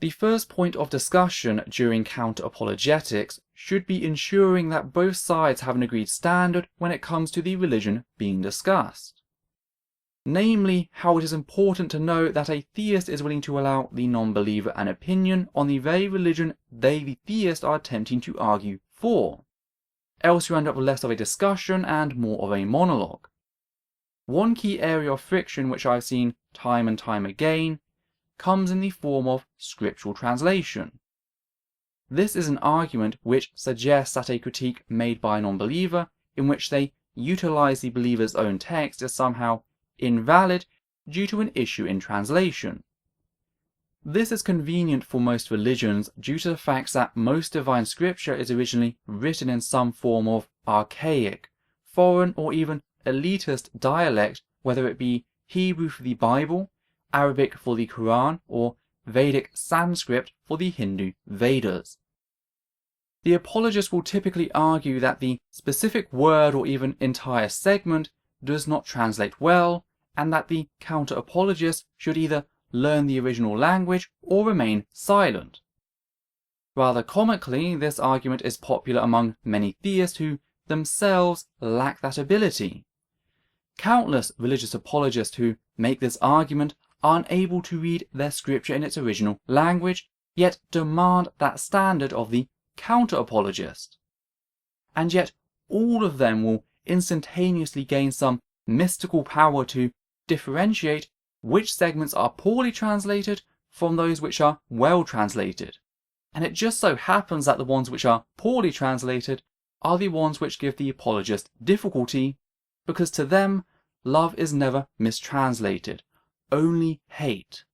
The first point of discussion during counter-apologetics should be ensuring that both sides have an agreed standard when it comes to the religion being discussed. Namely, how it is important to know that a theist is willing to allow the non-believer an opinion on the very religion they, the theist, are attempting to argue for. Else you end up with less of a discussion and more of a monologue. One key area of friction which I've seen time and time again comes in the form of scriptural translation. This is an argument which suggests that a critique made by a non-believer in which they utilize the believer's own text is somehow invalid due to an issue in translation. This is convenient for most religions due to the fact that most divine scripture is originally written in some form of archaic, foreign or even elitist dialect, whether it be Hebrew for the Bible, Arabic for the Quran, or Vedic Sanskrit for the Hindu Vedas. The apologist will typically argue that the specific word or even entire segment does not translate well, and that the counter-apologist should either learn the original language or remain silent. Rather comically, this argument is popular among many theists who themselves lack that ability. Countless religious apologists who make this argument are unable to read their scripture in its original language, yet demand that standard of the counter-apologist. And yet all of them will instantaneously gain some mystical power to differentiate which segments are poorly translated from those which are well translated. And it just so happens that the ones which are poorly translated are the ones which give the apologist difficulty, because to them, love is never mistranslated, only hate.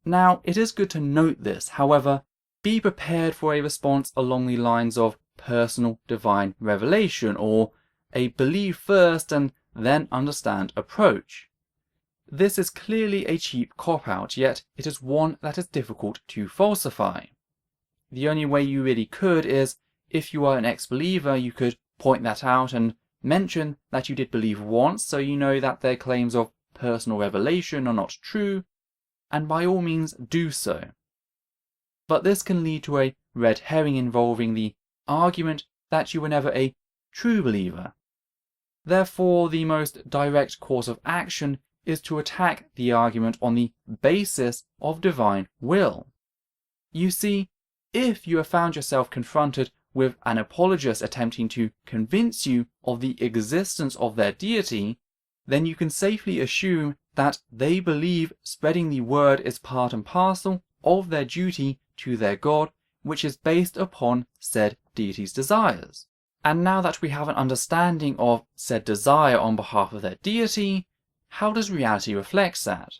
Now, it is good to note this, however, be prepared for a response along the lines of personal divine revelation, or a believe first and then understand approach. This is clearly a cheap cop-out, yet it is one that is difficult to falsify. The only way you really could is, if you are an ex-believer, you could point that out and mention that you did believe once, so you know that their claims of personal revelation are not true, and by all means do so. But this can lead to a red herring involving the argument that you were never a true believer. Therefore, the most direct course of action is to attack the argument on the basis of divine will. You see, if you have found yourself confronted with an apologist attempting to convince you of the existence of their deity, then you can safely assume that they believe spreading the word is part and parcel of their duty to their God, which is based upon said deity's desires. And now that we have an understanding of said desire on behalf of their deity, how does reality reflect that?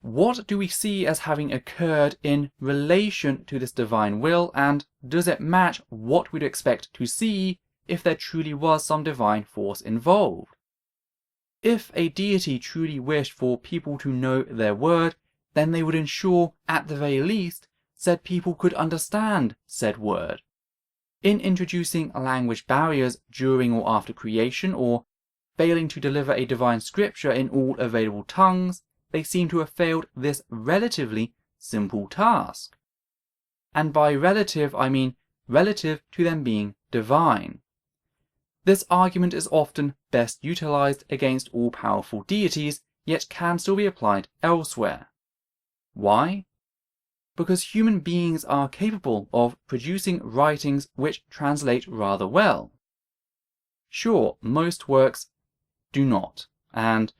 What do we see as having occurred in relation to this divine will, and does it match what we'd expect to see if there truly was some divine force involved? If a deity truly wished for people to know their word, then they would ensure, at the very least, said people could understand said word. In introducing language barriers during or after creation, or failing to deliver a divine scripture in all available tongues, they seem to have failed this relatively simple task. And by relative, I mean relative to them being divine. This argument is often best utilized against all-powerful deities, yet can still be applied elsewhere. Why? Because human beings are capable of producing writings which translate rather well. Sure, most works do not, and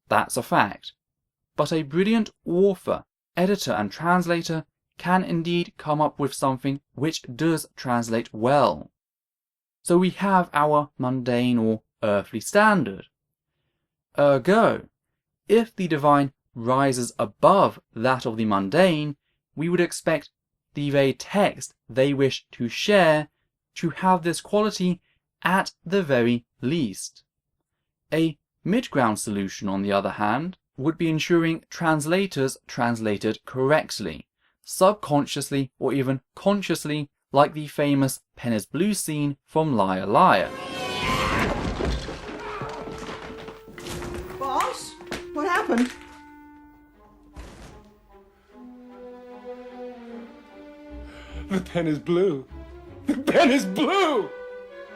that's a fact. But a brilliant author, editor and translator can indeed come up with something which does translate well. So we have our mundane or earthly standard. Ergo, if the divine rises above that of the mundane, we would expect the very text they wish to share to have this quality at the very least. A mid-ground solution, on the other hand, would be ensuring translators translated correctly, subconsciously or even consciously, like the famous Pen is Blue scene from Liar Liar. Boss? What happened? pen is blue. The pen is blue!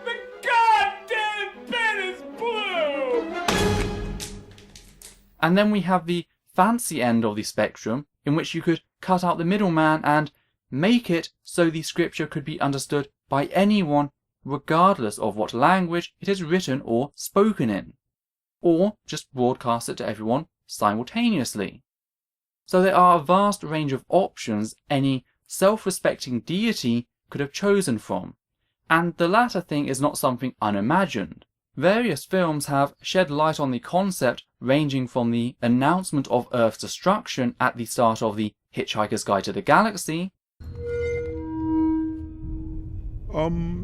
The goddamn pen is blue! And then we have the fancy end of the spectrum, in which you could cut out the middleman and make it so the scripture could be understood by anyone, regardless of what language it is written or spoken in, or just broadcast it to everyone simultaneously. So there are a vast range of options any self-respecting deity could have chosen from, and the latter thing is not something unimagined. Various films have shed light on the concept, ranging from the announcement of Earth's destruction at the start of The Hitchhiker's Guide to the Galaxy.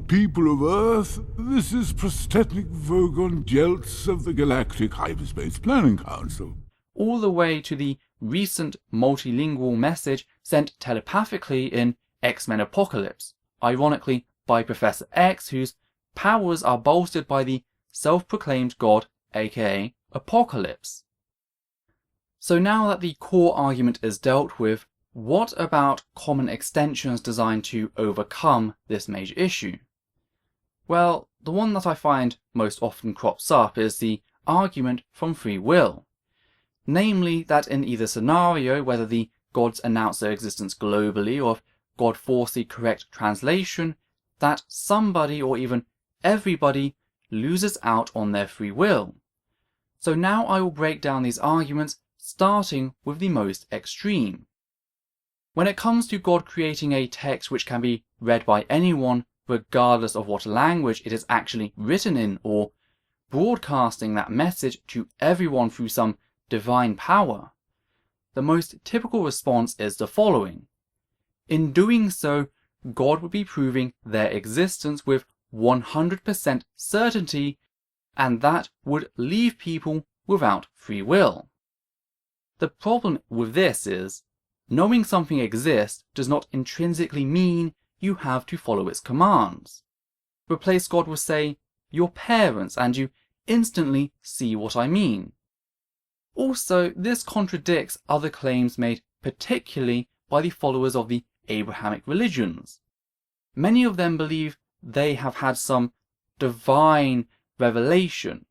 People of Earth, this is Prostetnik Vogon Jeltz of the Galactic Hyperspace Planning Council. All the way to the recent multilingual message sent telepathically in X-Men Apocalypse, ironically by Professor X, whose powers are bolstered by the self-proclaimed god, aka Apocalypse. So now that the core argument is dealt with, what about common extensions designed to overcome this major issue? Well, the one that I find most often crops up is the argument from free will. Namely, that in either scenario, whether the gods announce their existence globally or if God forced the correct translation, that somebody or even everybody loses out on their free will. So now I will break down these arguments, starting with the most extreme. When it comes to God creating a text which can be read by anyone, regardless of what language it is actually written in, or broadcasting that message to everyone through some divine power, the most typical response is the following. In doing so, God would be proving their existence with 100% certainty, and that would leave people without free will. The problem with this is, knowing something exists does not intrinsically mean you have to follow its commands. Replace God with, say, your parents, and you instantly see what I mean. Also, this contradicts other claims made particularly by the followers of the Abrahamic religions. Many of them believe they have had some divine revelation,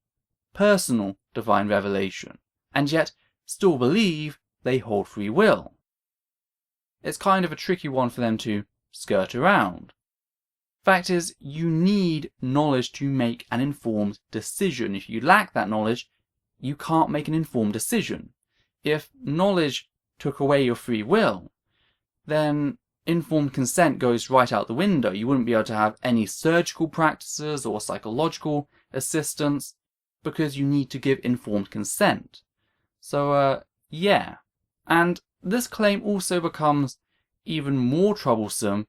personal divine revelation, and yet still believe they hold free will. It's kind of a tricky one for them to skirt around. Fact is, you need knowledge to make an informed decision. If you lack that knowledge, you can't make an informed decision. If knowledge took away your free will, then informed consent goes right out the window. You wouldn't be able to have any surgical practices or psychological assistance because you need to give informed consent. So, yeah. And this claim also becomes even more troublesome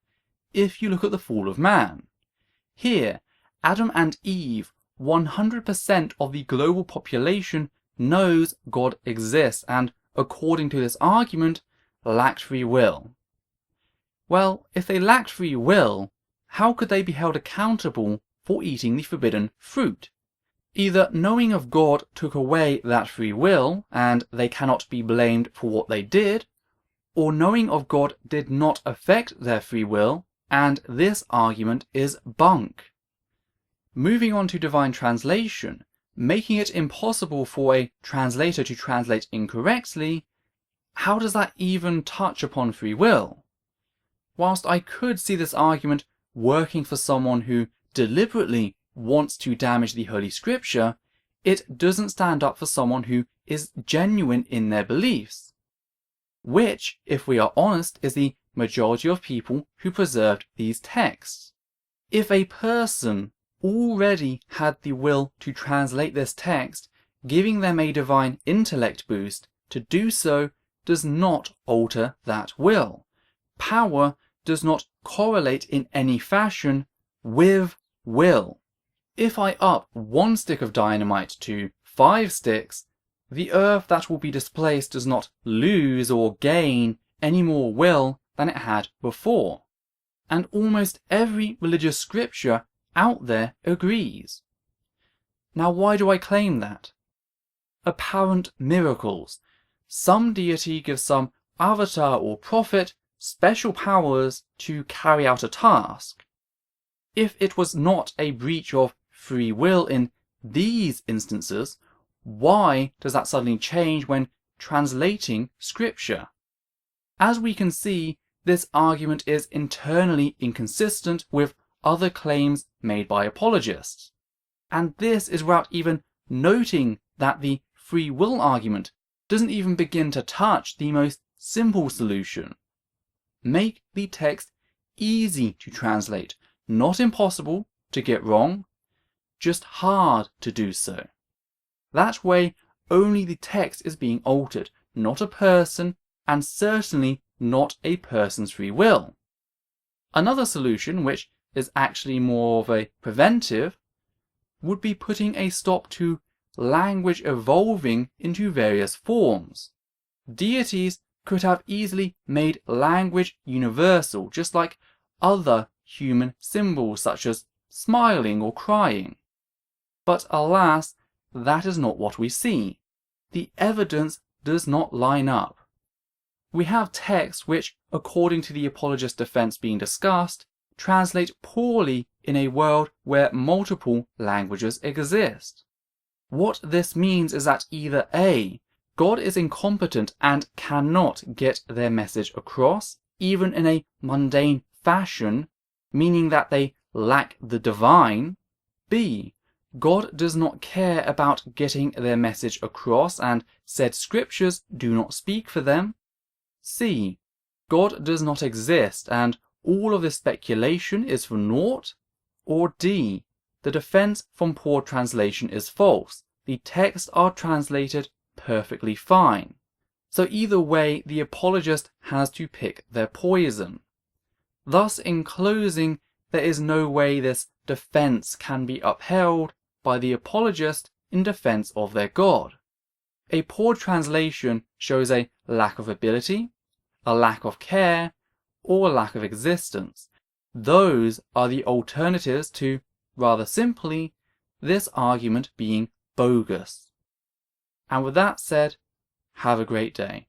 if you look at the fall of man. Here, Adam and Eve, 100% of the global population knows God exists and, according to this argument, lacked free will. Well, if they lacked free will, how could they be held accountable for eating the forbidden fruit? Either knowing of God took away that free will, and they cannot be blamed for what they did, or knowing of God did not affect their free will, and this argument is bunk. Moving on to divine translation, making it impossible for a translator to translate incorrectly, how does that even touch upon free will? Whilst I could see this argument working for someone who deliberately wants to damage the Holy Scripture, it doesn't stand up for someone who is genuine in their beliefs. Which, if we are honest, is the majority of people who preserved these texts. If a person already had the will to translate this text, giving them a divine intellect boost, to do so does not alter that will. Power does not correlate in any fashion with will. If I up 1 stick of dynamite to 5 sticks, the earth that will be displaced does not lose or gain any more will than it had before. And almost every religious scripture out there agrees. Now, why do I claim that? Apparent miracles. Some deity gives some avatar or prophet special powers to carry out a task. If it was not a breach of free will in these instances, why does that suddenly change when translating scripture? As we can see, this argument is internally inconsistent with other claims made by apologists. And this is without even noting that the free will argument doesn't even begin to touch the most simple solution. Make the text easy to translate, not impossible to get wrong, just hard to do so. That way, only the text is being altered, not a person, and certainly not a person's free will. Another solution, which is actually more of a preventive, would be putting a stop to language evolving into various forms. Deities could have easily made language universal, just like other human symbols such as smiling or crying. But alas, that is not what we see. The evidence does not line up. We have texts which, according to the apologist defense being discussed, translate poorly in a world where multiple languages exist. What this means is that either A, God is incompetent and cannot get their message across, even in a mundane fashion, meaning that they lack the divine. B, God does not care about getting their message across and said scriptures do not speak for them. C, God does not exist and all of this speculation is for naught. Or D, the defense from poor translation is false. The texts are translated perfectly fine. So either way, the apologist has to pick their poison. Thus, in closing, there is no way this defense can be upheld by the apologist in defense of their God. A poor translation shows a lack of ability, a lack of care, or a lack of existence. Those are the alternatives to, rather simply, this argument being bogus. And with that said, have a great day.